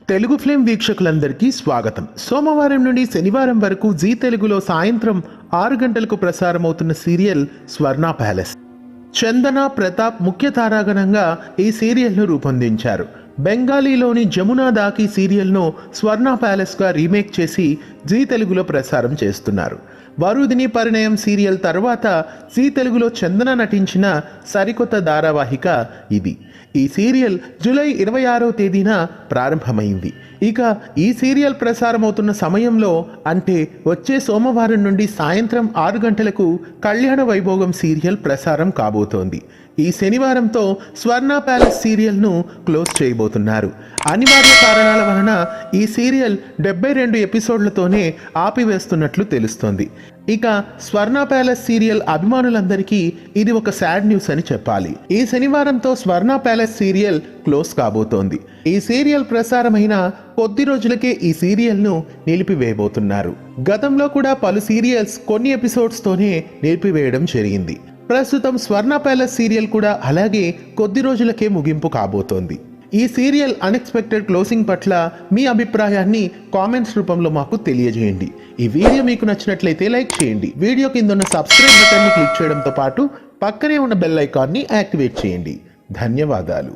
Telugu film వీక్షకులందరికీ స్వాగతం. సోమవారం నుండి శనివారం వరకు జీ తెలుగులో సాయంత్రం 6 గంటలకు ప్రసారమవుతున్న సీరియల్ స్వర్ణ ప్యాలెస్. చందన ప్రతాప్ ముఖ్య తారాగణంగా ఈ సీరియల్ను రూపొందించారు. బెంగాలీలోని జమునా దాకి సీరియల్ను స్వర్ణ ప్యాలెస్గా రీమేక్ చేసి జీ తెలుగులో ప్రసారం చేస్తున్నారు. వరుదిని పరిణయం సీరియల్ తర్వాత జీ తెలుగులో చందన నటించిన సరికొత్త ధారావాహిక ఇది. ఈ సీరియల్ జూలై 26వ తేదీన ప్రారంభమైంది. ఇక ఈ సీరియల్ ప్రసారమవుతున్న సమయంలో అంటే వచ్చే సోమవారం నుండి సాయంత్రం 6 గంటలకు కళ్యాణ వైభోగం సీరియల్ ప్రసారం కాబోతోంది. ఈ శనివారంతో స్వర్ణ ప్యాలెస్ సీరియల్ను క్లోజ్ చేయబోతున్నారు. అనివార్య కారణాల వలన ఈ సీరియల్ 72 ఎపిసోడ్లతోనే ఆపివేస్తున్నట్లు తెలుస్తోంది. ఇక స్వర్ణ ప్యాలెస్ సీరియల్ అభిమానులందరికీ ఇది ఒక సాడ్ న్యూస్ అని చెప్పాలి. ఈ శనివారంతో స్వర్ణ ప్యాలెస్ సీరియల్ క్లోజ్ కాబోతోంది. ఈ సీరియల్ ప్రసారమైన కొద్ది రోజులకే ఈ సీరియల్ను నిలిపివేయబోతున్నారు. గతంలో కూడా పలు సీరియల్స్ కొన్ని ఎపిసోడ్స్తోనే నిలిపివేయడం జరిగింది. ప్రస్తుతం స్వర్ణ ప్యాలెస్ సీరియల్ కూడా అలాగే కొద్ది రోజులకే ముగింపు కాబోతోంది. ఈ సీరియల్ అన్ఎక్స్పెక్టెడ్ క్లోజింగ్ పట్ల మీ అభిప్రాయాన్ని కామెంట్స్ రూపంలో మాకు తెలియజేయండి. ఈ వీడియో మీకు నచ్చినట్లయితే లైక్ చేయండి. వీడియో కింద ఉన్న సబ్స్క్రైబ్ బటన్ని క్లిక్ చేయడంతో పాటు పక్కనే ఉన్న బెల్ ఐకాన్ని యాక్టివేట్ చేయండి. ధన్యవాదాలు.